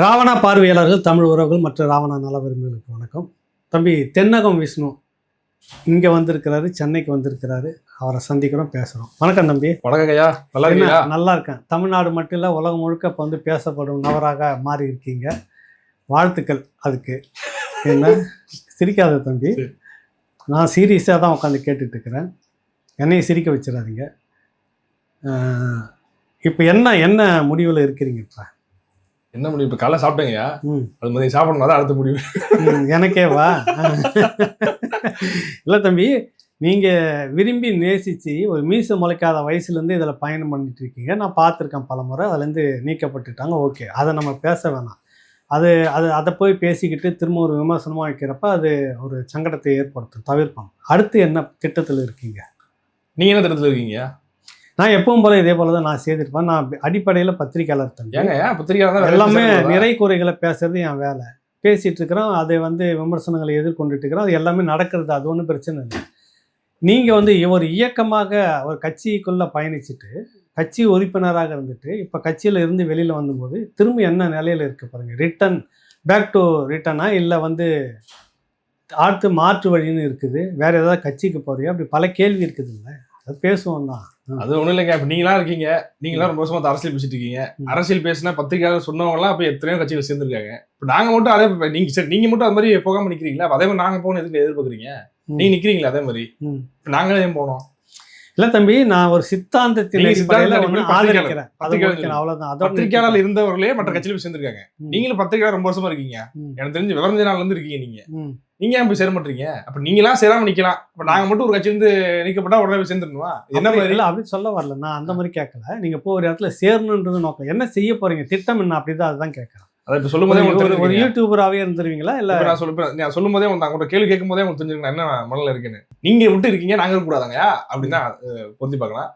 ராவணா பார்வையாளர்கள், தமிழ் உறவுகள் மற்றும் ராவணா நல விரும்புகளுக்கு வணக்கம். தம்பி தென்னகம் விஷ்ணு இங்கே வந்திருக்கிறாரு, சென்னைக்கு வந்திருக்கிறாரு. அவரை சந்திக்கிறோம், பேசுகிறோம். வணக்கம் தம்பி. வணக்கம் ஐயா, நல்லா இருக்கீங்களா? நல்லா இருக்கேன். தமிழ்நாடு மட்டும் இல்லை, உலகம் முழுக்க இப்போ வந்து பேசப்படும் நபராக மாறி இருக்கீங்க. வாழ்த்துக்கள் அதுக்கு. என்ன சிரிக்காத தம்பி, நான் சீரியஸாக தான் உட்காந்து கேட்டுட்டு இருக்கிறேன். என்னையும் சிரிக்க வச்சிடாதீங்க. இப்போ என்ன முடிவில் இருக்கிறீங்க? இப்போ என்ன முடிவு? இப்போ காலைல சாப்பிட்டேங்கய்யா. அது மாதிரி சாப்பிடணும் தான் அடுத்த முடிவு. எனக்கேவா? இல்லை தம்பி, நீங்கள் விரும்பி நேசித்து ஒரு மீசை முளைக்காத வயசுலேருந்து இதில் பயணம் பண்ணிட்டு இருக்கீங்க. நான் பார்த்துருக்கேன் பல முறை. அதுலேருந்து நீக்கப்பட்டுட்டாங்க. ஓகே, அதை நம்ம பேச வேணாம். அதை போய் பேசிக்கிட்டு திரும்ப ஒரு விமர்சனமாக வைக்கிறப்ப அது ஒரு சங்கடத்தை ஏற்படுத்தும். தவிர்ப்போம். அடுத்து என்ன திட்டத்தில் இருக்கீங்க? நீங்கள் என்ன திட்டத்தில் இருக்கீங்க? நான் எப்பவும் போல இதே போல தான் நான் செய்திருப்பேன். நான் அடிப்படையில் பத்திரிக்கையாளர் தம்பி. பத்திரிக்கையாளர் எல்லாமே நிறை குறைகளை பேசுறது என் வேலை. பேசிகிட்டு இருக்கிறோம், அதை வந்து விமர்சனங்களை எதிர்கொண்டுட்டு இருக்கிறோம். அது எல்லாமே நடக்கிறது, அது ஒன்றும் பிரச்சனை இல்லை. நீங்கள் வந்து ஒரு இயக்கமாக ஒரு கட்சிக்குள்ளே பயணிச்சுட்டு கட்சி உறுப்பினராக இருந்துட்டு இப்போ கட்சியில் இருந்து வெளியில் வந்தபோது திரும்ப என்ன நிலையில் இருக்க பாருங்க. பேக் டு ரிட்டனா, இல்லை வந்து அடுத்து மாற்று வழின்னு இருக்குது, வேறு ஏதாவது கட்சிக்கு போறியா? அப்படி பல கேள்வி இருக்குது. இல்லை அது பேசுவோம் தான். அது ஒன்றும் இல்லைங்க. இப்போ நீங்களா இருக்கீங்க, நீங்களாம் ரொம்ப வருஷமா அரசியல் பேசிட்டு இருக்கீங்க. அரசியல் பேசினா பத்திரிகையாளர் சொன்னவங்கலாம் இப்போ எத்தனையோ கட்சியில் சேர்ந்துருக்காங்க. இப்போ நாங்கள் மட்டும் அதே நீங்கள் மட்டும் அது மாதிரி போகாமல் நிற்கிறீங்களா? அதே மாதிரி நாங்கள் போகணும் எதுக்கு எதிர்பார்க்குறீங்க? நீங்கள் நிற்கிறீங்களா அதே மாதிரி? இப்போ நாங்களே ஏன் போனோம்? இல்லை தம்பி, நான் ஒரு சித்தாந்தத்தில் ஆதரிக்கிறேன். அவ்வளோதான். பத்திரிகையாளர் இருந்தவர்களே மற்ற கட்சியில் போய் சேர்ந்துருக்காங்க. நீங்களும் பத்திரிகையாளர் ரொம்ப வருஷமா இருக்கீங்க. எனக்கு தெரிஞ்சு விவரஞ்ச நாள்ல இருந்து இருக்கீங்க. நீங்க ஏன் போய் சேர மாட்டீங்க? அப்ப நீங்களாம் சேராம நிக்கலாம். அப்ப நாங்க மட்டும் ஒரு கட்சியிலிருந்து நீக்கப்பட்டா உடனே போய் சேர்ந்துடணுமா? என்ன மாதிரி? இல்லை அப்படி சொல்ல வரல, நான் அந்த மாதிரி கேட்கல. நீங்க போய் ஒரு இடத்துல சேரணுன்றது நோக்கம். என்ன செய்ய போறீங்க, திட்டம் என்ன, அப்படிதான் அதுதான் கேட்கறேன். அதை இப்போ சொல்லும் போதே ஒரு யூடியூபராகவே இருந்துருவீங்களா? இல்லை நான் சொல்லும் போதே உங்கள்கிட்ட கேள்வி கேட்கும் போதே உங்களுக்கு தெரிஞ்சுக்கணும் என்ன மனநில இருக்குன்னு. நீங்க விட்டு இருக்கீங்க, நாங்க இருக்கக்கூடாதாங்க அப்படின்னா பொருத்தி பார்க்கலாம்.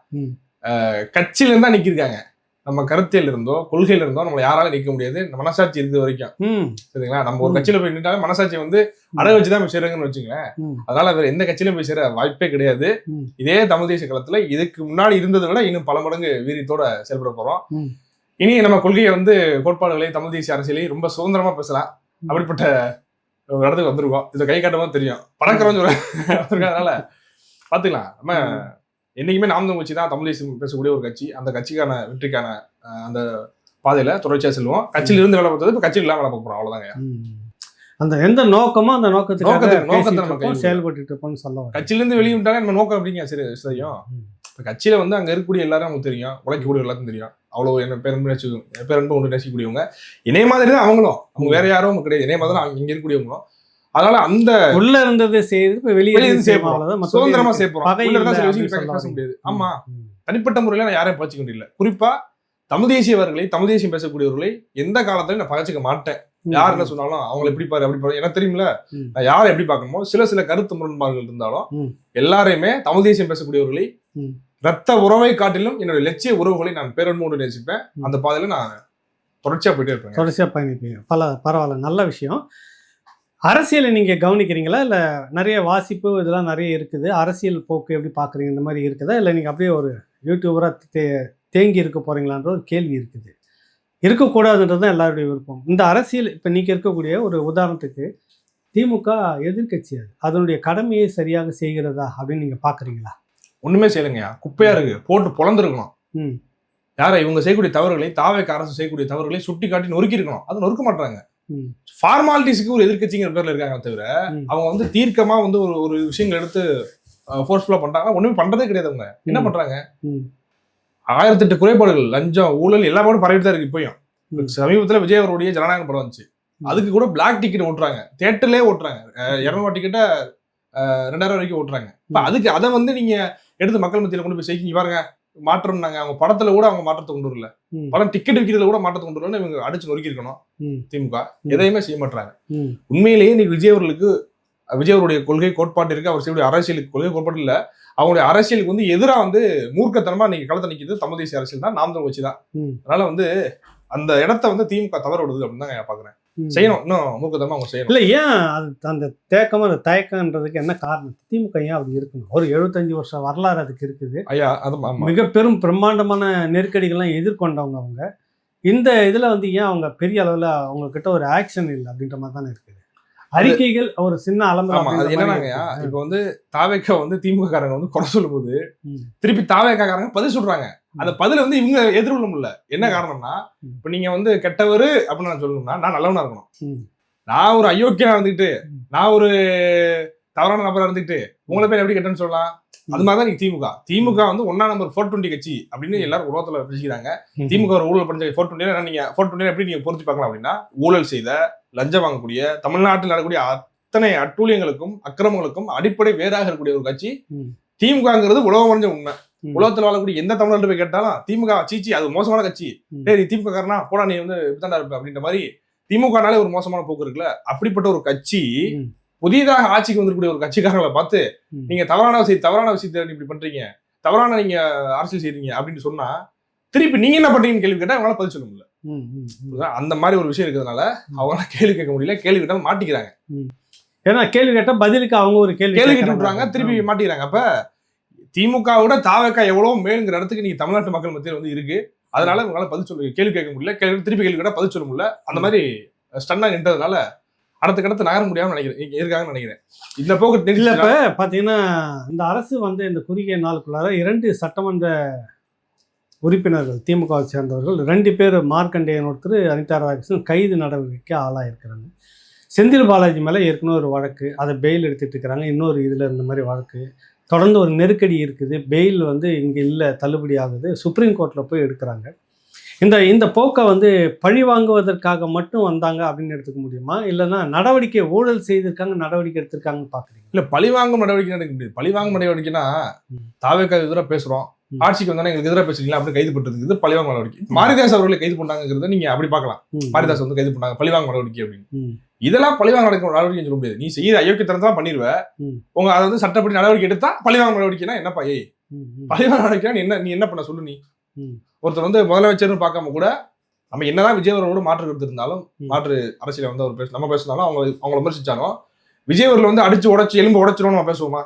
கட்சியில இருந்தா நிக்கிருக்காங்க. நம்ம கருத்தியல் இருந்தோ கொள்கையில இருந்தோ நம்மளை யாராலும் நிக்க முடியாது. மனசாட்சி இருக்கிற வரைக்கும். சரிங்களா? நம்ம ஒரு கட்சியில போய் நின்றாலும் மனசாட்சி வந்து அடகு வச்சுதான் போய் சேருங்கன்னு வச்சுங்களேன். அதனால வேற எந்த கட்சியிலும் போய் சேர வாய்ப்பே கிடையாது. இதே தமிழ் தேசிய களத்துல இதுக்கு முன்னாடி இருந்ததை விட இன்னும் பல மடங்கு வீரியத்தோட செயல்பட போறோம். இனி நம்ம கொள்கையை வந்து கோட்பாடுகளையும் தமிழ் தேசிய அரசியலையும் ரொம்ப சுதந்திரமா பேசலாம். அப்படிப்பட்ட ஒரு இடத்துக்கு வந்திருக்கோம். இதை கை காட்டவும் தெரியும். பணக்கிறோம் அதனால பாத்துக்கலாம். நம்ம என்னைக்குமே நாம் தமிழ் கட்சி தான் தமிழ் தேசியம் பேசக்கூடிய ஒரு கட்சி. அந்த கட்சிக்கான வெற்றிக்கான அந்த பாதையில தொடர்ச்சியா செல்வோம். கட்சியில இருந்து வேலை பார்த்தது இப்ப கட்சியில் இல்லாம வேலை பார்க்க போறோம். அவ்வளவுதாங்க. அந்த எந்த நோக்கமோ அந்த நோக்கத்தை செயல்பட்டு இருப்போம்னு சொல்லுவாங்க. கட்சியில இருந்து வெளியே விட்டாங்க நம்ம நோக்கம் அப்படிங்க. சரி சரியும். கட்சியில வந்து அங்க இருக்கக்கூடிய எல்லாரும் நமக்கு தெரியும், உழைக்கக்கூடிய எல்லாருக்கும் தெரியும். அவ்வளவு என்ன பேரன்பு ஒன்று நேசிக்கக்கூடியவங்க. இணைய மாதிரி தான் அவங்களும். அவங்க வேற யாரும் கிடையாது. இணைய மாதிரி தான் இங்க இருக்கக்கூடியவங்களும். அதனால அந்த உள்ள இருந்தது செய்து வெளியே சுதந்திரமா பேச முடியாது. ஆமா, தனிப்பட்ட முறையில நான் யாரையும் பகிச்சுக்க முடியல. குறிப்பா தமிழ் தேசியவர்களை, தமிழ் தேசியம் பேசக்கூடியவர்களை எந்த காலத்திலையும் நான் பகிச்சுக்க மாட்டேன். யார் என்ன சொன்னாலும் அவங்களை எப்படி பாரு அப்படி பாரு எனக்கு தெரியுமில்ல. நான் யாரை எப்படி பார்க்கணுமோ சில கருத்து முரண்பாடுகள் இருந்தாலும் எல்லாரையுமே தமிழ் தேசியம் பேசக்கூடியவர்களை ரத்த உறவை காட்டிலும் என்னுடைய லட்சிய உறவுகளை நான் பேரன்போடு நேசிப்பேன். அந்த பாதையில நான் தொடர்ச்சியா போயிட்டே இருப்பேன். தொடர்ச்சியா பயணிப்பீங்க. பரவாயில்ல, நல்ல விஷயம். அரசியலை நீங்க கவனிக்கிறீங்களா? இல்லை நிறைய வாசிப்பு இதெல்லாம் நிறைய இருக்குது, அரசியல் போக்கு எப்படி பார்க்குறீங்க, இந்த மாதிரி இருக்குதா? இல்லை நீங்கள் அப்படியே ஒரு யூடியூபராக தேங்கி இருக்க போறீங்களான்ற ஒரு கேள்வி இருக்குது. இருக்கக்கூடாதுன்றது தான் எல்லாருடைய விருப்பம். இந்த அரசியல் இப்போ நீங்கள் இருக்கக்கூடிய ஒரு உதாரணத்துக்கு திமுக எதிர்கட்சி, அதனுடைய கடமையை சரியாக செய்கிறதா அப்படின்னு நீங்கள் பார்க்குறீங்களா? ஒன்றுமே செய்யலைங்கய்யா. குப்பையா இருக்கு, போட்டு பொழந்துருக்கணும். யாரை இவங்க செய்யக்கூடிய தவறுகளை, தாவேக அரசு செய்யக்கூடிய தவறுகளை சுட்டி காட்டி நொறுக்கி இருக்கணும். அதை நொறுக்க மாட்டாங்க. ஃபார்மாலிட்டிஸ்க்கு ஒரு எதிர்கட்சிங்கிற பேர்ல இருக்காங்க தவிர அவங்க வந்து தீர்க்கமா வந்து ஒரு விஷயங்கள் எடுத்து ஃபோர்ஸ்ஃபுல்லா பண்றாங்க. ஒண்ணுமே பண்றதே கிடையாது. அவங்க என்ன பண்றாங்க? 1008 குறைபாடுகள், லஞ்சம், ஊழல் எல்லா பாடும் பரவிட்டு தான் இருக்கு. இப்பயும் சமீபத்துல விஜய் அவருடைய ஜனநாயகம் படம் வந்துச்சு. அதுக்கு கூட பிளாக் டிக்கெட் ஓட்டுறாங்க, தியேட்டர்லயே ஓட்டுறாங்க. 200 டிக்கெட்டை 2000 வரைக்கும் ஓட்டுறாங்க. இப்ப அதுக்கு அதை வந்து நீங்க எடுத்து மக்கள் மத்தியில கொண்டு போய் செய்ய பாருங்க மாற்றம். நாங்க அவங்க படத்துல கூட அவங்க மாற்றத்தை கொண்டு வரல. படம் டிக்கெட் விற்கிறதுல கூட மாற்றத்தை கொண்டு வரலன்னு இவங்க அடிச்சு நொறுக்கி இருக்கணும். திமுக எதையுமே செய்ய மாட்டாங்க. உண்மையிலேயே நீ விஜய் அவருடைய கொள்கை கோட்பாடு இருக்கு. அவர் செய்யக்கூடிய அரசியலுக்கு கொள்கை கோட்பாடு இல்ல. அவங்களுடைய அரசியலுக்கு வந்து எதிராக வந்து மூர்க்கத்தனமா நீங்க களத்தை நிக்கிறது தமிழ் தேசிய அரசியல் தான், நாம் தமிழ் கட்சி தான். அதனால வந்து அந்த இடத்த வந்து திமுக தவற விடுது அப்படின்னு தான் நான் பாக்குறேன். செய்யணும், இன்னும் மூர்க்கத்தனமா அவங்க செய்யணும். இல்லை ஏன் அந்த தேக்கமா அந்த தயக்கம்ன்றதுக்கு என்ன காரணம்? திமுக ஏன் அப்படி இருக்கணும்? ஒரு 75 வருஷம் வரலாறு அதுக்கு இருக்குது. ஐயா, அது மிக பெரும் பிரம்மாண்டமான நெருக்கடிகள்லாம் எதிர்கொண்டவங்க அவங்க. இந்த இதுல வந்து ஏன் அவங்க பெரிய அளவுல அவங்க கிட்ட ஒரு ஆக்ஷன் இல்லை அப்படின்ற மாதிரி தானே இருக்குது. அறிக்கைகள் ஒரு சின்ன அலம்பரம். ஆமா, அது என்னன்னாங்கய்யா, இப்ப வந்து தாவேக்கா வந்து திமுக காரங்க வந்து குறை சொல்லும் போது திருப்பி தாவேக்கா காரங்க பதில் சொல்றாங்க. அந்த பதில வந்து இவங்க எதிர்கொள்ள முடியல. என்ன காரணம்னா, இப்ப நீங்க வந்து கெட்டவரு அப்படின்னு நான் சொல்லணும்னா நான் நல்லவனா இருக்கணும். நான் ஒரு அயோக்கியனா இருந்துகிட்டு, நான் ஒரு தவறான நபரா இருந்துகிட்டு உங்களை பேர் எப்படி கெட்டன்னு சொல்லலாம்? அது மாதிரிதான் நீங்க திமுக வந்து 1ஆம் நம்பர் 420 கட்சி அப்படின்னு எல்லாரும் உலகத்துல பேசிக்கிறாங்க. திமுக ஒரு ஊழல் பண்ண 420 நீங்க 420 எப்படி நீங்க பொறுத்து பார்க்கலாம் அப்படின்னா, ஊழல் செய்த, லஞ்சம் வாங்கக்கூடிய, தமிழ்நாட்டில் நடக்கக்கூடிய அத்தனை அட்டூழியங்களுக்கும் அக்கிரமங்களுக்கும் அடிப்படை வேறாக இருக்கக்கூடிய ஒரு கட்சி திமுகங்கிறது உலகம் அறிஞ்ச உண்மை. உலகத்தில் வாழக்கூடிய எந்த தமிழ்நாட்டு போய் கேட்டாலும் திமுக சீச்சி அது மோசமான கட்சி, சரி திமுக காரனா போடா நீ வந்து இப்பதாண்டா இருப்ப அப்படின்ற மாதிரி திமுகனாலே ஒரு மோசமான போக்கு இருக்குல்ல. அப்படிப்பட்ட ஒரு கட்சி புதிதாக ஆட்சிக்கு வந்திருக்கக்கூடிய ஒரு கட்சிக்காரங்களை பார்த்து நீங்க தவறான விஷயத்தை இப்படி பண்றீங்க, தவறான நீங்க அரசியல் செய்றீங்க அப்படின்னு சொன்னா திருப்பி நீங்க என்ன பண்றீங்கன்னு கேள்வி கேட்டா அவங்களால பதில் சொல்ல முடியல. அந்த மாதிரி ஒரு விஷயம் இருக்கிறதுனால அவங்களால கேள்வி கேட்க முடியல. கேள்வி கேட்டா மாட்டிக்கிறாங்க. ஏன்னா கேள்வி கேட்டா பதிலுக்கு அவங்க ஒரு கேள்வி கேட்டு விட்டுறாங்க, திருப்பி மாட்டிக்கிறாங்க. அப்ப திமுகவோட தாவேக்கா எவ்வளவு மேலுங்கிற இடத்துக்கு நீங்க தமிழ்நாட்டு மக்கள் மத்தியில் வந்து இருக்கு. அதனால உங்களால பதில் சொல்ல கேள்வி கேட்க முடியல, திருப்பி கேள்வி கேட்டா பதில் சொல்ல முடியல. அந்த மாதிரி ஸ்டன்னா நின்றதுனால அடுத்த நகர முடியாம இருக்காங்கன்னு நினைக்கிறேன். இந்த போக்கு இப்ப பாத்தீங்கன்னா இந்த அரசு வந்து இந்த குறுகிய நாளுக்குள்ளார 2 சட்டமன்ற உறுப்பினர்கள் திமுகவை சேர்ந்தவர்கள் 2 பேர், மார்க்கண்டேயன் ஒருத்தர், அனிதா ராதாகிருஷ்ணன் கைது நடவடிக்கைக்கு ஆளாயிருக்கிறாங்க. செந்தில் பாலாஜி மேலே ஏற்கனவே ஒரு வழக்கு, அதை பெயில் எடுத்துட்டு இருக்கிறாங்க. இன்னொரு இதில் இந்த மாதிரி வழக்கு தொடர்ந்து ஒரு நெருக்கடி இருக்குது. பெயில் வந்து இங்கே இல்லை, தள்ளுபடி ஆகுது. சுப்ரீம் கோர்ட்டில் போய் எடுக்கிறாங்க. இந்த போக்கை வந்து பழி வாங்குவதற்காக மட்டும் வந்தாங்க அப்படின்னு எடுத்துக்க முடியுமா? இல்லைன்னா நடவடிக்கை ஊழல் செய்திருக்காங்க, நடவடிக்கை எடுத்திருக்காங்கன்னு பார்க்குறீங்க? இல்லை, பழிவாங்கும் நடவடிக்கை எடுக்க முடியாது. பழிவாங்கும் நடவடிக்கைன்னா தாவேக்கா எதிராக பேசுகிறோம், ஆட்சிக்கு வந்தாலும் எங்களுக்கு எதிராக பேசுறீங்களா அப்படி கைது பண்றதுக்கு பழிவாங்க நடவடிக்கை. மாரிதாஸ் அவர்களை கைது பண்ணாங்கிறத நீங்க அப்படி பார்க்கலாம். மாரிதாஸ் வந்து கைது பண்ணாங்க, பழிவாங்க நடவடிக்கை அப்படின்னு. இதெல்லாம் பழிவாங்க நடவடிக்கை சொல்ல முடியாது. நீ செய்யற அயோக்கியத்தனம் தான் பண்ணிடுவ. உங்க அதை வந்து சட்டப்படி நடவடிக்கை எடுத்தா பழிவாங்க நடவடிக்கைனா என்னப்பா? பழிவாங்க நடவடிக்கை நீ என்ன பண்ண சொல்லு? நீ ஒருத்தர் வந்து முதலமைச்சர்னு பார்க்காம கூட நம்ம என்னதான் விஜயவர்களோட மாற்று கருத்து இருந்தாலும், மாற்று அரசியல வந்து அவர் நம்ம பேசினாலும், அவங்கள விமர்சிச்சாலும், விஜயவர்கள் வந்து அடிச்சு உடச்சு எலும்பு உடச்சிடும் நம்ம பேசுவோமா?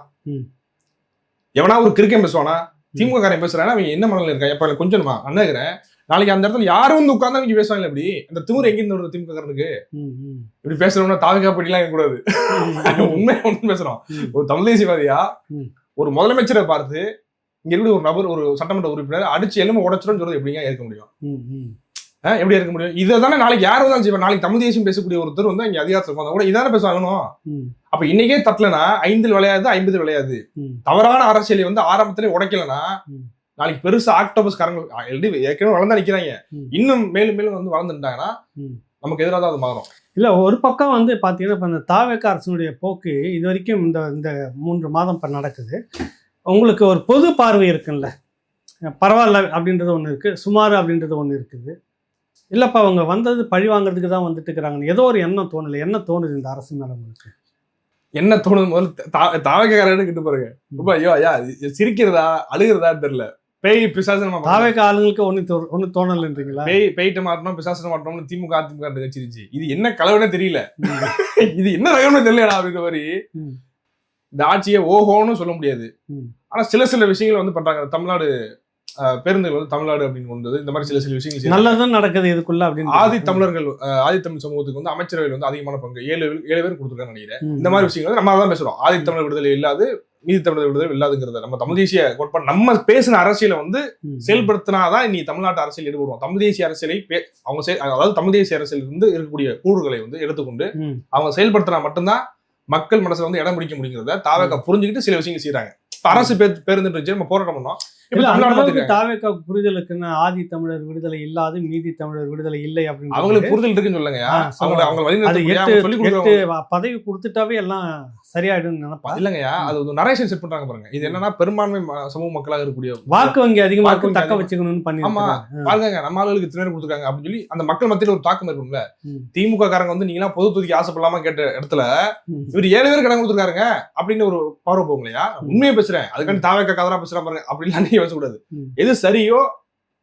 எவனா ஒரு கிரிக்கெட் பேசுவானா? திமுக காரன் பேசுறாங்க, அவங்க என்ன மனநிலை இருக்கா? எப்ப கொஞ்சம் அண்ணகிறேன், நாளைக்கு அந்த இடத்துல யாரும் வந்து உட்கார்ந்தா நீங்க பேசுவாங்க. இப்படி அந்த திமுறை எங்கிருந்து வருது திமுக காரனுக்கு? இப்படி பேசுறோம்னா தாவிகா பட்டிலாம் கூடாது. உண்மையா ஒன்று பேசுறோம். ஒரு தமிழ் தேசியவாதியா ஒரு முதலமைச்சரை பார்த்து இங்க இருக்கக்கூடிய ஒரு நபர், ஒரு சட்டமன்ற உறுப்பினர் அடிச்சு எலும்பு உடச்சிடும் சொல்றது எப்படிங்க ஏற்க முடியும்? எப்படி இருக்க முடியும்? இதை தானே நாளைக்கு யாரும் தான் செய்வாங்க. நாளைக்கு தமிழ் தேசியம் பேசக்கூடிய ஒருத்தர் வந்து இங்க அதிகாரத்தில் வந்தா கூட இதானே பேசுவாங்கணும். அப்ப இன்னைக்கே தட்டலனா 5 விளையாது 50 விளையாது. தவறான அரசியலை வந்து ஆரம்பத்திலே உடைக்கலனா நாளைக்கு பெருசா ஆக்டோபஸ் காரங்க ஏற்கனவே வளர்ந்தா நிக்கிறாங்க, இன்னும் மேலும் மேலும் வந்து வளர்ந்துட்டாங்கன்னா நமக்கு எதிராக தான் அது மாறும். இல்ல, ஒரு பக்கம் வந்து பாத்தீங்கன்னா இப்ப இந்த தாவேக்கா அரசனுடைய போக்கு இது வரைக்கும் இந்த 3 மாதம் இப்ப நடக்குது. உங்களுக்கு ஒரு பொது பார்வை இருக்குல்ல, பரவாயில்ல அப்படின்றது ஒன்று இருக்குது, சுமார் அப்படின்றது ஒன்று இருக்குது. இல்லைப்பா அவங்க வந்தது பழி வாங்குறதுக்கு தான் வந்துட்டு இருக்கிறாங்கன்னு ஏதோ ஒரு எண்ணம் தோணலை. என்ன தோணுது இந்த அரசு மேலே உங்களுக்கு? என்ன தோணுது? முதல்ல தாவேக்காரன்னு கிட்ட பாருங்க. ரொம்ப ஐயோ ஐயா சிரிக்கிறதா அழுகிறதான்னு தெரியல. பேய் பிசாசனம் தாவேக்கா ஆளுங்களுக்கு ஒன்று தோணலைன்றீங்களா? பேய்ட்டு மாட்டணும், பிசாசனம் மாட்டணும்னு திமுக அதிமுக கட்சிருச்சு. இது என்ன கலவனே தெரியல, இது என்ன ரகம்னு தெரியலடா அப்படின்ற மாதிரி. இந்த ஆட்சியை ஓஹோன்னு சொல்ல முடியாது. ஆனா சில விஷயங்கள் வந்து பண்றாங்க. தமிழ்நாடு பேருந்துகள் வந்து தமிழ்நாடு அப்படின்னு வந்தது, இந்த மாதிரி சில விஷயங்கள் நல்லதான் நடக்குது இதுக்குள்ள அப்படின்னு. ஆதி தமிழ் சமூகத்துக்கு வந்து அமைச்சரவையில் வந்து அதிகமான பங்கு 7 பேர் கொடுத்துருக்கான்னு நினைக்கிறேன். இந்த மாதிரி விஷயங்கள் நம்ம தான் பேசுறோம். ஆதி தமிழர் விடுதலை இல்லாது, மீதி தமிழர் விடுதலை இல்லாதுங்கிறத நம்ம தமிழ் தேசிய கோட்பாடு நம்ம பேசின அரசியலை வந்து செயல்படுத்தினாதான் இன்னைக்கு தமிழ்நாட்டு அரசியல் ஈடுபடுவோம். தமிழ் தேசிய அரசியலை அவங்க அதாவது தமிழ் தேசிய அரசியல் இருந்து இருக்கக்கூடிய கூறுகளை வந்து எடுத்துக்கொண்டு அவங்க செயல்படுத்தினா மட்டும்தான் மக்கள் மனசுல வந்து இடம் பிடிக்க முடியுங்கிறத தாவேக்கா புரிஞ்சுக்கிட்டு சில விஷயங்கள் செய்யறாங்க. அரசு பேருந்து நம்ம போராட்டம் பண்ணோம். தாவேக்கா புரிதலுக்குன்னு ஆதி தமிழர் விடுதலை இல்லாது, மீதி தமிழர் விடுதலை இல்லை அப்படின்னு அவங்களுக்கு புரிதல் இருக்குன்னு சொல்லுங்க. பதவி கொடுத்துட்டாவே எல்லாம் சரியாயிடும் நினைப்பா இல்லைங்கய்யா. அது ஒரு நரேஷன் செட் பண்றாங்க பாருங்க. இது என்னன்னா பெரும்பான்மை சமூக மக்களாக இருக்கக்கூடிய வாக்கு வங்கி அதிகமா தக்க வச்சுக்கணும்னு பண்ணி. ஆமா பாருங்க, நம்ம ஆளுகளுக்கு இத்தனை பேர் கொடுத்துருக்காங்க அப்படின்னு சொல்லி அந்த மக்கள் மத்தியில ஒரு தாக்கம் இருக்கும்ல. திமுக காரங்க வந்து நீங்க பொது தொகுதிக்கு ஆசைப்படலாமா கேட்ட இடத்துல இவர் 7 பேர் கடன் கொடுத்துருக்காருங்க அப்படின்னு ஒரு பார்வை போகும் இல்லையா? உண்மையை பேசுறேன், அதுக்காண்டி தாவேக்கா கதரா பேசுறா பாருங்க அப்படின்னு பேசக்கூடாது. எது சரியோ,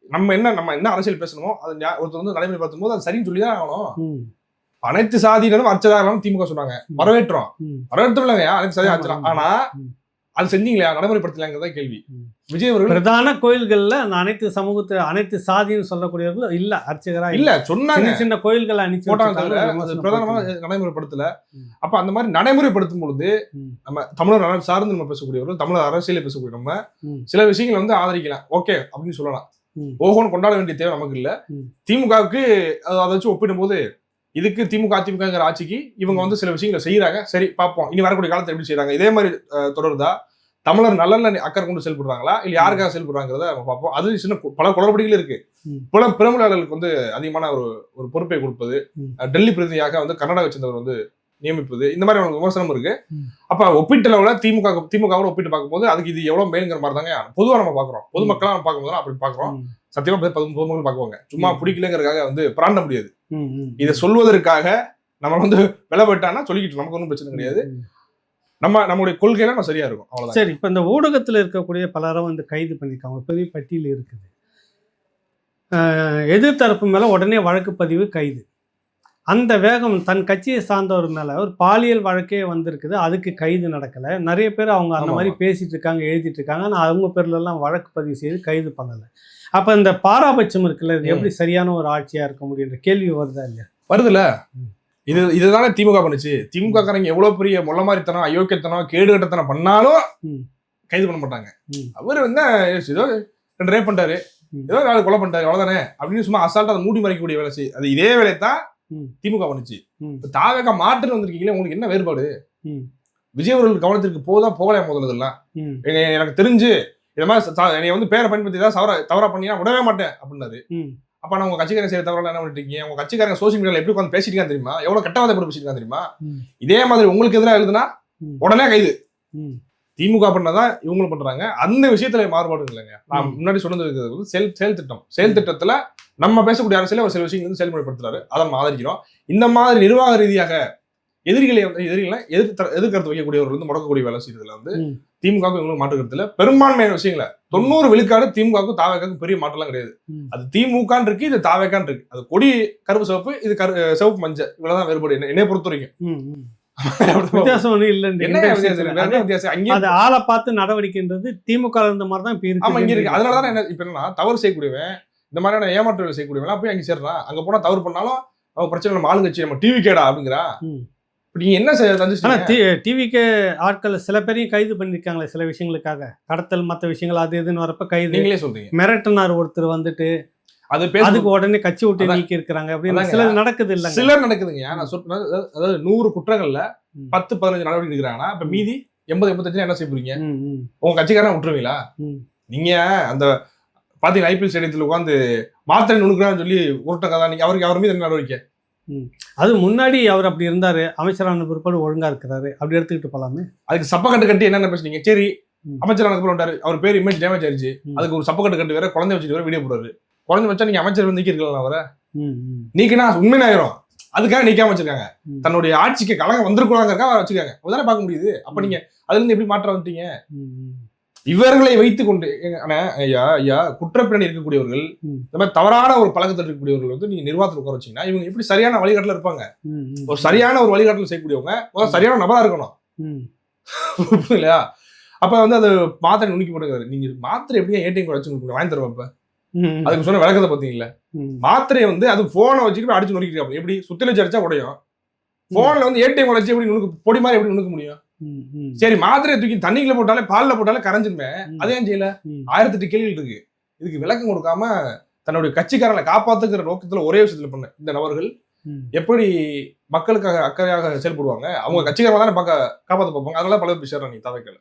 நம்ம என்ன அரசியல் பேசணுமோ அது ஒருத்தர் வந்து நடைமுறை பார்த்தும் அது சரின்னு சொல்லிதான் ஆகணும். அனைத்து சாதியினரும் அர்ச்சதாரம் திமுக சொன்னாங்க, வரவேற்றோம், வரவேற்றோம் இல்லைங்க, அனைத்து சாதியும் அர்ச்சலாம். ஆனா அது செஞ்சீங்களா, நடைமுறைப்படுத்தலாங்கிறதா கேள்வி. விஜய் அவர்கள் பிரதான கோயில்கள்ல அந்த அனைத்து சாதின்னு சொல்லக்கூடியவர்கள் இல்ல அர்ச்சகரா இல்ல சொன்னாங்க, சின்ன சின்ன கோயில்களை அனுப்பிச்சு போட்டாங்க தவிர அது விமர்சனம் பிரதானமா போட்டாங்க. நடைமுறைப்படுத்தல. அப்ப அந்த மாதிரி நடைமுறைப்படுத்தும் பொழுது நம்ம தமிழர் நலன் சார்ந்து நம்ம பேசக்கூடியவர்கள், தமிழர் அரசியலை பேசக்கூடிய நம்ம சில விஷயங்களை வந்து ஆதரிக்கலாம், ஓகே அப்படின்னு சொல்லலாம். ஓஹோன்னு கொண்டாட வேண்டிய தேவை நமக்கு இல்ல. திமுகவுக்கு அதை வச்சு ஒப்பிடும் போது இதுக்கு திமுக அதிமுகங்கிற ஆட்சிக்கு இவங்க வந்து சில விஷயங்களை செய்யறாங்க, சரி பார்ப்போம் இனி வரக்கூடிய காலத்தை எப்படி செய்யறாங்க, இதே மாதிரி தொடருதா, தமிழர் நலன்ல அக்கறை கொண்டு செயல்படுறாங்களா இல்ல யாருக்காக செயல்படுறாங்கிறத நம்ம பார்ப்போம். அது சின்ன பல குளறுபடிகள் இருக்கு. பிரமுகர்களுக்கு வந்து அதிகமான ஒரு பொறுப்பை கொடுப்பது, டெல்லி பிரதிநிதியாக வந்து கர்நாடகா சேர்ந்தவர் வந்து நியமிப்பது, இந்த மாதிரி அவங்களுக்கு விமர்சனம் இருக்கு. அப்ப ஒப்பீட்டளவுல திமுகவோட ஒப்பிட்டு பார்க்கும்போது அதுக்கு இது எவ்வளவு மேலுங்கிற மாதிரி தாங்க பொதுவா நம்ம பாக்குறோம். பொதுமக்களா நம்ம பார்க்கும்போது அப்படி பாக்குறோம். சத்தியமா பொதுமக்கள் பார்க்குவாங்க, சும்மா பிடிக்கலங்கிறதுக்காக வந்து பிராண்ட முடியாது. இதை சொல்வதற்காக நம்ம வந்து விலை போயிட்டான்னா சொல்லிக்கிட்டு நமக்கு ஒன்றும் பிரச்சனை கிடையாது. நம்மளுடைய கொள்கையில நம்ம சரியா இருக்கும், அவ்வளவுதான். சரி, இப்ப இந்த ஊடகத்துல இருக்கக்கூடிய பலரும் வந்து கைது பண்ணிருக்காங்க, பெரிய பட்டியல் இருக்குது. எதிர்த்தரப்பு மேல உடனே வழக்கு பதிவு, கைது. அந்த வேகம் தன் கட்சியை சார்ந்தவர் மேல ஒரு பாலியல் வழக்கே வந்திருக்குது, அதுக்கு கைது நடக்கல. நிறைய பேர் அவங்க அந்த மாதிரி பேசிட்டு இருக்காங்க, எழுதிட்டு இருக்காங்க, ஆனா அவங்க பேர்ல எல்லாம் வழக்கு பதிவு செய்து கைது பண்ணல. அப்ப இந்த பாராபட்சம் இருக்குல்ல, இது எப்படி சரியான ஒரு ஆட்சியா இருக்க முடியுன்ற கேள்வி வருதா இல்லையா? வருதுல. இதுதானே திமுக பண்ணுச்சு. திமுக காரங்க எவ்வளவு பெரிய மொள்ள மாதிரித்தனம், அயோக்கியத்தனம், கேடுகட்டத்தனம் பண்ணாலும் கைது பண்ண மாட்டாங்க. அவர் வந்து ஏதோ 2 ரேப் பண்ணிட்டாரு, ஏதோ 4 கொலை பண்ணிட்டாரு, அவ்வளவுதானே அப்படின்னு சும்மா அசால்ட்டா அதை மூடி மறைக்கக்கூடிய வேலை செய்யும். அது இதே வேலை தான் திமுக பண்ணுச்சு. தாவேக மாற்றுன்னு வந்திருக்கீங்களே, உங்களுக்கு என்ன வேறுபாடு? விஜய் அவர்கள் கவனத்திற்கு போகலையா முதல்ல இதெல்லாம்? எனக்கு தெரிஞ்சு இத மாதிரி என்னை வந்து பேரை பயன்படுத்தி ஏதாவது தவறா பண்ணினா விடவே மாட்டேன் அப்படின்னாரு. அப்ப நான் உங்க கட்சிக்காரங்க செய்யற தவறால என்ன பண்ணிட்டு இருக்கீங்க? உங்க கட்சிக்காரங்க சோசியல் மீடியால எப்படி உட்காந்து பேசிட்டு தெரியுமா? எவ்வளவு கெட்டவாத போட்டு பேசிட்டு தெரியுமா? இதே மாதிரி உங்களுக்கு எதிராக எழுதுனா உடனே கைது. திமுக பண்ணதான் இவங்களும் பண்றாங்க. அந்த விஷயத்துல மாறுபாடு இல்லைங்க. நான் முன்னாடி சொன்னது செயல் திட்டம். செயல் திட்டத்துல நம்ம பேசக்கூடிய அரசியல ஒரு சில விஷயங்கள் வந்து செயல்முறைப்படுத்துறாரு, அதை நம்ம ஆதரிக்கிறோம். இந்த மாதிரி நிர்வாக ரீதியாக எதிர்கருத்து வைக்கக்கூடியவர்கள் வந்து முடக்கக்கூடிய வேலை செய்யறதுல வந்து திமுக இவங்களுக்கு மாற்று கருத்துல பெரும்பான்மையான விஷயங்கள 90 விழுக்காடு திமுக தாவேக்காக்கு பெரிய மாற்றம்லாம் கிடையாது. அது திமுக இருக்கு, இது தாவேக்கான் இருக்கு. அது கொடி கருப்பு சிவப்பு, இது சிவப்பு மஞ்சள், இவ்வளவுதான் வேறுபாடு என்னை பொறுத்த வரைக்கும். வித்தியாசம் ஒண்ணு இல்ல, ஆளை பார்த்து நடவடிக்கைன்றது திமுக இருந்த மாதிரி தான் இங்க இருக்கு. அதனாலதான் என்ன இப்ப என்னன்னா, தவறு செய்யக்கூடியவன், இந்த மாதிரியான ஏமாற்று வேலை செய்யக்கூடியவன் போய் அங்க சேர்றான். அங்க போனா தவறு பண்ணாலும் அவன் பிரச்சனை நம்ம ஆளுங்கட்சி, நம்ம டிவி கேடா அப்படிங்கிறா. நீங்க என்ன டிவிக்கு ஆட்கள் சில பேரையும் கைது பண்ணிருக்காங்களே சில விஷயங்களுக்காக, கடத்தல் மற்ற விஷயங்கள் அது இதுன்னு வரப்ப கைது. நீங்களே சொல்றீங்க. மிரட்டினார் ஒருத்தர் வந்துட்டு, அதுக்கு உடனே கட்சி விட்டு நீக்கி இருக்கிறாங்க அப்படின்னு சிலர் நடக்குது இல்ல, சிலர் நடக்குதுங்க. நான் சொல்றேன், அதாவது 100 குற்றங்கள்ல 10-15 நடவடிக்கை எடுக்கிறாங்கன்னா இப்ப மீதி 80-85 என்ன செய்ய போறீங்க? உங்க கட்சிக்காரன் விட்டுருவீங்களா? நீங்க அந்த பாத்தீங்கன்னா ஐபிஎல் ஸ்டேடியத்துல உட்காந்து மாத்திரை நுணுக்குறான்னு சொல்லி உருட்டங்க தான். நீங்க அவர் மீது என்ன நடவடிக்கை? அது முன்னாடி அவர் அப்படி இருந்தாரு, அமைச்சரான பிற்பாடு ஒழுங்கா இருக்கிறாரு, அப்படி எடுத்துக்கிட்டு போலாமே. அதுக்கு சப்பக்கட்டு கட்டி என்னென்ன பேசுனீங்க? சரி, அமைச்சரான பிறகு அவர் பேர் இமேஜ் டேமேஜ் ஆயிடுச்சு, அதுக்கு ஒரு சப்பக்கட்டு கட்டு வேற, குழந்தை வச்சுட்டு வேற வீடியோ போடுறாரு. குழந்தை வச்சா நீங்க அமைச்சர் வந்து நீக்கிருக்கலாம், அவரை நீக்கினா உண்மையாயிரும். அதுக்காக நீக்காம வச்சிருக்காங்க. தன்னுடைய ஆட்சிக்கு கலகம் வந்திருக்கூடாங்கிறக்காக வச்சிருக்காங்க. அதானே பார்க்க முடியுது. அப்ப நீங்க அதுல இருந்து எப்படி மாற்ற வந்துட்டீங்க? இவர்களை வைத்துக் கொண்டு ஐயா குற்றப்பின்னணி இருக்கக்கூடியவர்கள், இந்த மாதிரி தவறான ஒரு பழக்கத்தில் இருக்கக்கூடியவர்கள் வந்து நீங்க நிர்வாகத்தில் உட்கார வச்சீங்கன்னா இவங்க எப்படி சரியான வழிகாட்டுல இருப்பாங்க? ஒரு சரியான ஒரு வழிகாட்டுல செய்யக்கூடியவங்க சரியான நபரா இருக்கணும் இல்லையா? அப்ப வந்து அது மாத்திரை நுணுக்கி போட்டுக்கிறாரு. நீங்க மாத்திரை எப்படியா ஏடிஎம் வச்சு வாங்கி தருவாப்ப அதுக்கு சொன்ன விளக்கத்தை பார்த்தீங்களா? மாத்திரையை வந்து அது போனை வச்சுட்டு அடிச்சு நுணுக்கிட்டு எப்படி சுத்தில அடிச்சா உடையும், போன்ல வந்து ஏடிஎம் வச்சு எப்படி நுணுக்கு பொடி மாதிரி எப்படி நுணுக்க முடியும்? சரி, மாத்திரையை தூக்கி தண்ணிக்குள்ள போட்டாலே பால்ல போட்டாலே கரைஞ்சிருமே, அதே செய்யல. 1008 கேள்விகள் இருக்கு. இதுக்கு விளக்கம் கொடுக்காம தன்னுடைய கட்சிக்காரனை காப்பாத்துக்கிற நோக்கத்துல ஒரே விஷயத்துல பண்ண இந்த நபர்கள் எப்படி மக்களுக்காக அக்கறையாக செயல்படுவாங்க? அவங்க கட்சிக்காரங்க தானே காப்பாற்ற பார்ப்பாங்க. அதனால பல பேர் சேர்றாங்க நீ தவைக்கல.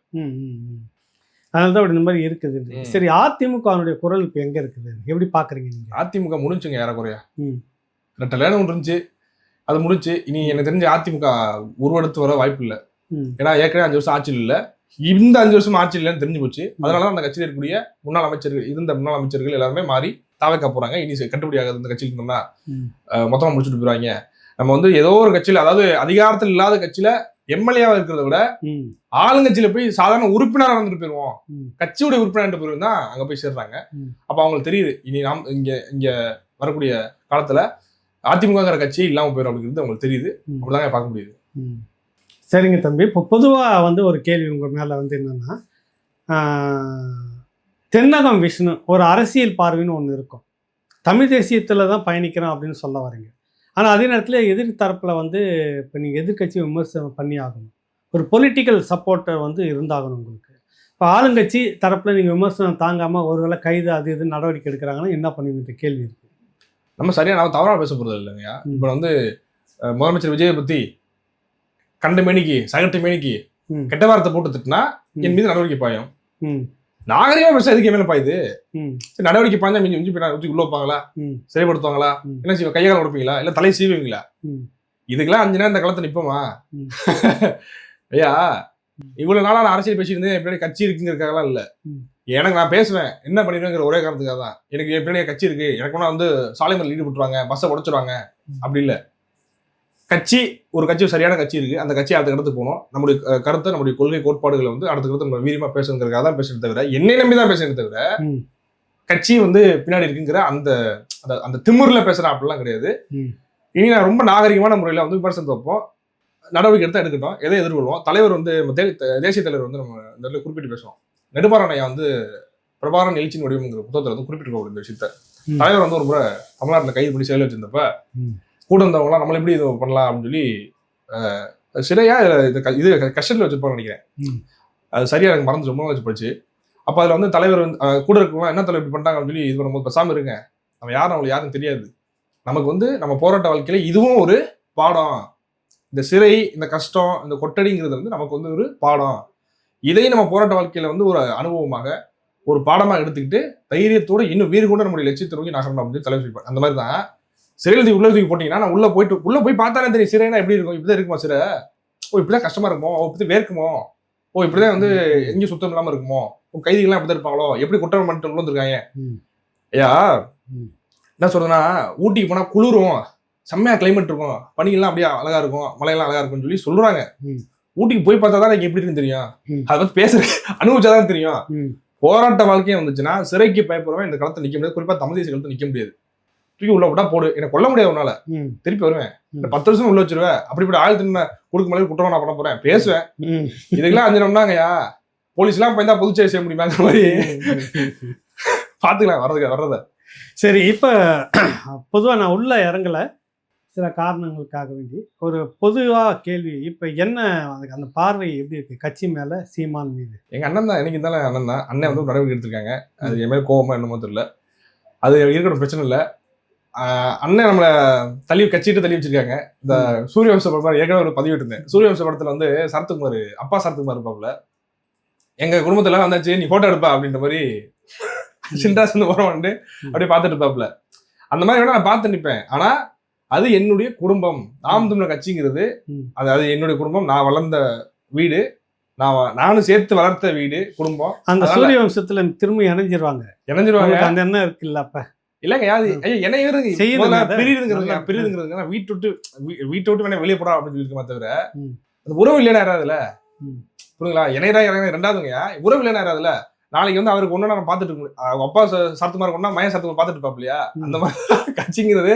அதனாலதான் அப்படி இந்த மாதிரி இருக்குது. சரி, அதிமுகனுடைய குரல் இப்ப எங்க இருக்குது, எப்படி பாக்குறீங்க நீங்க? அதிமுக முடிஞ்சுங்க ஏறக்குறையா. ரெட்டலையான ஒன்று இருந்துச்சு, அது முடிச்சு. இனி எனக்கு தெரிஞ்ச அதிமுக உருவெடுத்து வர வாய்ப்பு இல்லை. ஏன்னா ஏற்கனவே 5 வருஷம் ஆட்சியில் இல்லை, இந்த 5 வருஷம் ஆட்சியில் இல்லைன்னு தெரிஞ்சு போச்சு. அதனாலதான் அந்த கட்சியில் இருக்கக்கூடிய முன்னாள் அமைச்சர்கள் எல்லாருமே மாறி தாவைக்கா போறாங்க. இனி கட்டுப்படி ஆகாது இந்த கட்சியில் இருந்தோம்னா மொத்தமா முடிச்சுட்டு போயிடுவாங்க. நம்ம வந்து ஏதோ ஒரு கட்சியில, அதாவது அதிகாரத்தில் இல்லாத கட்சியில எம்எல்ஏவா இருக்கிறத விட ஆளுங்கட்சியில போய் சாதாரண உறுப்பினராக இருந்துட்டு போயிருவோம், கட்சியுடைய உறுப்பினர் போயிருவோம் தான் அங்க போய் சேர்றாங்க. அப்ப அவங்களுக்கு தெரியுது இனி நாம் இங்க வரக்கூடிய காலத்துல அதிமுகங்கிற கட்சி இல்லாம போயிடும் அப்படிங்கிறது அவங்களுக்கு தெரியுது. அப்படிதாங்க பார்க்க முடியுது. சரிங்க தம்பி. இப்போ பொதுவாக வந்து ஒரு கேள்வி உங்கள் மேலே வந்து என்னென்னா, தென்னகம் விஷ்ணு ஒரு அரசியல் பார்வைன்னு ஒன்று இருக்கும். தமிழ் தேசியத்தில் தான் பயணிக்கிறோம் அப்படின்னு சொல்ல வரீங்க. ஆனால் அதே நேரத்தில் எதிர்த்தரப்பில் வந்து இப்போ நீங்கள் எதிர்க்கட்சி விமர்சனம் பண்ணி ஆகணும். ஒரு பொலிட்டிக்கல் சப்போர்ட்டர் வந்து இருந்தாகணும் உங்களுக்கு. இப்போ ஆளுங்கட்சி தரப்பில் நீங்கள் விமர்சனம் தாங்காமல் ஒருவேளை கைது அது இது நடவடிக்கை எடுக்கிறாங்கன்னா என்ன பண்ணுவீங்க கேள்வி இருக்குது. நம்ம சரியா நம்ம தவறாக பேச போகிறது இல்லைங்கய்யா. இப்போ வந்து முதலமைச்சர் விஜயை பற்றி கண்ட மேனிக்கு சகட்டு மேனிக்கு கெட்ட வார்த்தை போட்டு திட்டினா என் மீது நடவடிக்கை பாயும். நாகரிகமா பேச எதுக்கு மேல பாயுது? நடவடிக்கை பாய்ந்தா மிஞ்சி ஊற்றி உள்ள வைப்பாங்களா, சிறைப்படுத்துவாங்களா, என்ன செய்வா, கையால உடைப்பீங்களா, இல்ல தலை சீவுவீங்களா? இதுக்கெல்லாம் 5 நேரம் இந்த களத்தை நிப்போமா? ஐயா, இவ்வளவு நாளா நான் அரசியல் பேசியிருந்தேன், எப்படி கட்சி இருக்குங்கிறதுக்காகலாம் இல்ல. எனக்கு நான் பேசுவேன், என்ன பண்ணிடுவேங்கிற ஒரே காரணத்துக்காக தான். எனக்கு எப்படி கட்சி இருக்கு, எனக்கு வேணா வந்து சாலை மறியல் ஈடுபட்டுருவாங்க, பஸ்ஸை உடைச்சிருவாங்க, அப்படி இல்லை. கட்சி ஒரு கட்சி சரியான கட்சி இருக்கு, அந்த கட்சி அடுத்த இடத்துக்கு போகணும், நம்முடைய கருத்தை நம்முடைய கொள்கை கோட்பாடுகளை வந்து அடுத்த கருத்தை நம்ம வீரியமா பேசுறதுக்காக தான் பேசுறது தவிர, என்னை நம்பி தான் பேசுறது தவிர கட்சி வந்து பின்னாடி இருக்குங்கிற அந்த அந்த திமிர்ல பேசுறேன் அப்படிலாம் கிடையாது. இனி நான் ரொம்ப நாகரிகமான முறையில வந்து விமர்சனத்தை வைப்போம், நடவடிக்கை எடுத்தா எடுக்கட்டும், எதை எதிர்கொள்வோம். தலைவர் வந்து தேசிய தலைவர் வந்து நம்ம இந்த இடத்துல குறிப்பிட்டு பேசுவோம். நெடுமாறன் ஐயா வந்து பிரபாகரன் எழுச்சியின் வடிவம்ங்கிற புத்தகத்துல வந்து குறிப்பிட்டு இந்த விஷயத்த தலைவர் வந்து ஒரு முறை தமிழ்நாட்டில் கைது பண்ணி செயல் வச்சிருந்தப்ப கூட இருந்தவங்களாம் நம்மள எப்படி இது பண்ணலாம் அப்படின்னு சொல்லி சிறையா இது கஷ்டத்தில் வச்சிருப்பான்னு நினைக்கிறேன். அது சரியா எனக்கு மறந்து ரொம்ப வச்சு போச்சு. அப்போ அதில் வந்து தலைவர் வந்து கூட இருக்கவங்களாம் என்ன தலைவர் இப்படி பண்ணிட்டாங்க அப்படின்னு சொல்லி இது பண்ணும்போது பேசாமல் இருங்க, நம்ம யாரும் அவங்களுக்கு யாரும் தெரியாது, நமக்கு வந்து நம்ம போராட்ட வாழ்க்கையில இதுவும் ஒரு பாடம், இந்த சிறை, இந்த கஷ்டம், இந்த கொட்டடிங்கிறது வந்து நமக்கு வந்து ஒரு பாடம், இதையும் நம்ம போராட்ட வாழ்க்கையில வந்து ஒரு அனுபவமாக ஒரு பாடமாக எடுத்துக்கிட்டு தைரியத்தோடு இன்னும் வீறு கொண்டு நம்முடைய லட்சியத்தை நோக்கி நகரணும் அப்படின்னு தலைவர் சொல்லிப்பாங்க. அந்த மாதிரி தான் சிறையில் உள்ள தூக்கி போட்டீங்கன்னா நான் உள்ள போய் பார்த்தானே தெரியும் சிறைனா எப்படி இருக்கும், இப்படிதான் இருக்குமா சிறை, ஓ இப்படிதான் கஷ்டமா இருக்குமோ, இப்படி வேர்க்குமோ, ஓ இப்படிதான் வந்து எங்கேயும் சுத்தம் இல்லாம இருக்குமோ, கைதிகள்லாம் அப்படிதான் இருப்பாங்களோ, எப்படி குற்றம் பண்ணிட்டு உள்ள வந்துருக்காங்க. ஐயா என்ன சொல்றதுன்னா, ஊட்டிக்கு போனா குளிரும், செம்மையா கிளைமேட் இருக்கும், பனியெல்லாம் அப்படியே அழகா இருக்கும், மழையெல்லாம் அழகா இருக்கும்னு சொல்லி சொல்றாங்க. ஊட்டிக்கு போய் பார்த்தா தான் எனக்கு எப்படி இருக்குன்னு தெரியும், அதை பத்தி பேசுற அனுபவிச்சாதான் தெரியும். போராட்ட வாழ்க்கையே வந்துச்சுன்னா சிறைக்கு பயப்படுறவன் இந்த களத்தை நிக்க முடியாது, குறிப்பா தமிழ் தேசிய களத்தை நிக்க முடியாது. தூக்கி உள்ள விட்டா போடு, எனக்கு கொல்ல முடியாது, உன்னால திருப்பி வருவேன், 10 வருஷம் உள்ள வச்சிருவேன், அப்படிப்பட்ட ஆயிரத்தி கொடுக்க மேலே குற்றம் நான் பண்ண போறேன், பேசுவேன். இதுக்கெல்லாம் 5 நிமிடம்னாங்கய்யா, போலீஸ் எல்லாம் பயந்தா பொதுச்சேரி செய்ய முடியுமாங்கிற மாதிரி பாத்துக்கலாம் வர்றத. சரி, இப்ப பொதுவா நான் உள்ள இறங்கல, சில காரணங்களுக்காக வேண்டி ஒரு பொதுவா கேள்வி, இப்ப என்ன அந்த பார்வை எப்படி இருக்கு கட்சி மேல, சீமான் மீது? எங்க அண்ணன் தான், எனக்கு இருந்தாலும் அண்ணன் தான், அண்ணன் வந்து நடவடிக்கை எடுத்திருக்காங்க, அது என் மேல கோபமா என்னமோ தெரியல, அது இருக்கட்டும், பிரச்சனை இல்லை. அண்ணன் நம்மளை கட்சிட்டு தள்ளி வச்சிருக்காங்க. இந்த சூரியவம்ச படம் ஏற்கனவே ஒரு பதிவிட்டு இருந்தேன். சூரியவம்ச படத்துல வந்து சரத்குமார், அப்பா சரத்குமார் இருப்பாப்புல, எங்க குடும்பத்துல வந்தாச்சு நீ போட்டோ எடுப்பா அப்படின்ற மாதிரி சின்ராஸ் வந்து உரமாண்டு அப்படியே பார்த்துட்டு இருப்பாப்புல. அந்த மாதிரி வேணா நான் பார்த்து நிற்பேன். ஆனா அது என்னுடைய குடும்பம், நாம் தமிழர் கட்சிங்கிறது அது என்னுடைய குடும்பம், நான் வளர்ந்த வீடு, நானும் சேர்த்து வளர்த்த வீடு, குடும்பம். அந்த சூரியவம்சத்துல திரும்ப இணைஞ்சிருவாங்க அந்த எண்ணம் இருக்குல்ல? அப்ப இல்லங்க என்ன பிரிதுங்கிறது வீட்டை விட்டு வேணா வெளியே போடா அப்படின்னு சொல்லிருக்கமா தவிர அந்த உறவு இல்லைன்னா யாராதுல, புரியுங்களா? இணையரா ரெண்டாவதுங்கய்யா, உறவு இல்லைன்னா யாராதுல. நாளைக்கு வந்து அவருக்கு ஒண்ணு நான் பாத்துட்டு இருக்க, அப்பா சரத்குமார் ஒன்னா மய சரத்குமார் பாத்துட்டு இருப்பாப்ல இல்லையா? அந்த மாதிரி கட்சிங்கிறது,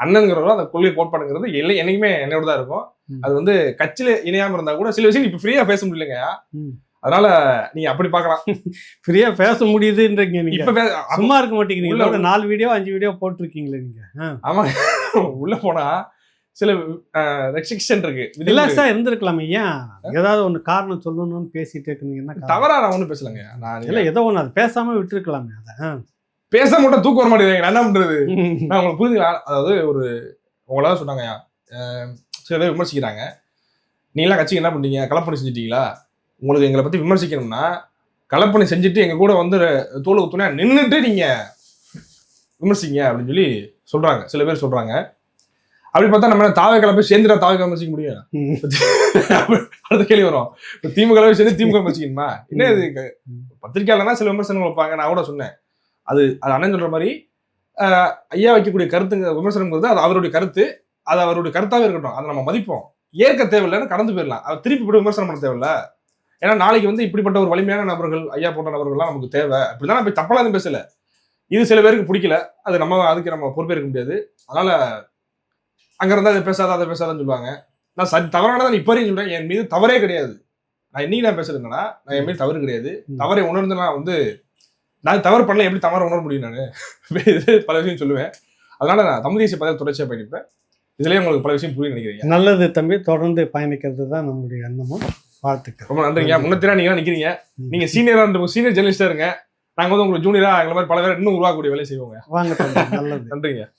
அண்ணன்கிறவங்க அந்த கொள்கை கோட்பாடுங்கிறது என்னைக்குமே என்னோட தான் இருக்கும். அது வந்து கட்சியில இணையாம இருந்தா கூட சில விஷயம் இப்ப ஃப்ரீயா பேச முடியலங்கய்யா. அதனால நீங்க அப்படி பாக்கலாம், ஃப்ரீயா பேச முடியுதுன்றீங்க. நீங்க இப்ப சும்மா இருக்க மாட்டேங்கிறீங்க, 4 வீடியோ 5 வீடியோ போட்டிருக்கீங்களே நீங்க. ஆமா, உள்ள போனா சில ரெஸ்ட்ரிக்ஷன் இருக்கு, ரிலாக்ஸா இருந்திருக்கலாமே. ஏன் ஏதாவது ஒண்ணு காரணம் சொல்லணும்னு பேசிட்டு இருக்கீங்கன்னா தவறா நான் ஒன்றும் பேசலங்க. நான் இல்ல ஏதோ ஒண்ணு அது பேசாம விட்டுருக்கலாமே. அதை பேச மட்டும் தூக்க வர மாட்டேங்குது, நான் என்ன பண்றது? நான் உங்களுக்கு புரிஞ்சுக்கலாம். அதாவது ஒரு உங்களால சொன்னாங்கய்யா, சில பேர் விமர்சிக்கிறாங்க, நீங்களாம் கட்சிக்கு என்ன பண்ணீங்க, கலப்பணி செஞ்சுட்டீங்களா, உங்களுக்கு எங்களை பத்தி விமர்சிக்கணும்னா கலப்பணி செஞ்சுட்டு எங்க கூட வந்து தோளுக்கு துணையா நின்றுட்டு நீங்க விமர்சிங்க அப்படின்னு சொல்லி சொல்றாங்க, சில பேர் சொல்றாங்க. அப்படி பார்த்தா நம்ம தாவை கலப்பை சேர்ந்துட்டா தாவை விமர்சிக்க முடியும்? அடுத்த கேள்வி வரும், திமுக கலவை சேர்ந்து திமுக விமர்சிக்கணுமா? என்ன இது, பத்திரிகையாளர்னா சில விமர்சனங்கள் வைப்பாங்க. நான் கூட சொன்னேன், அது அண்ணன் சொல்ற மாதிரி ஐயா வைக்கக்கூடிய கருத்துங்க விமர்சனங்கிறது அது அவருடைய கருத்து, அது அவருடைய கருத்தாவே இருக்கட்டும், அதை நம்ம மதிப்போம், ஏற்க தேவையில்லைன்னு கடந்து போயிடலாம், அவர் திருப்பி போட்டு விமர்சனம் பண்ண தேவையில்ல. ஏன்னா நாளைக்கு வந்து இப்படிப்பட்ட ஒரு வலிமையான நபர்கள், ஐயா போன்ற நபர்கள்லாம் நமக்கு தேவை. அப்படிதான் நம்ம தப்பெல்லாம் எதுவும் பேசல, இது சில பேருக்கு பிடிக்கல, அதுக்கு நம்ம பொறுப்பேற்க முடியாது. அதனால அங்க இருந்தா அதை பேசாத அதை பேசாதன்னு சொல்லுவாங்க. நான் தவறானதான் இப்ப வரையும் சொல்றேன். என் மீது தவறே கிடையாது. நான் இன்னைக்கு நான் பேசுறது என்னன்னா, நான் என் மீது தவறு கிடையாது. தவறை உணர்ந்து நான் வந்து நான் தவறு பண்ணல, எப்படி தவறு உணர முடியும்? நான் பல விஷயம் சொல்லுவேன். அதனால நான் தமிழ் தேசிய பதவி தொடர்ச்சியா பயணிப்பேன். இதுலயே உங்களுக்கு பல விஷயம் புரிய நினைக்கிறீங்க. நல்லது தம்பி, தொடர்ந்து பயணிக்கிறது தான் நம்மளுடைய எண்ணமும். வாழ்த்துக்கள். ரொம்ப நன்றிங்க. முன்னத்தினா நீங்க நிக்கிறீங்க. நீங்க சீனியரா இருந்த சீனியர் ஜெர்னலிஸ்டா இருங்க. நாங்க வந்து உங்களுக்கு ஜூனியரா எங்களை மாதிரி பல பேர் இன்னும் உருவாக்கக்கூடிய வேலையை செய்வோங்க. வாங்க தம்பி, நல்லது. நன்றிங்க.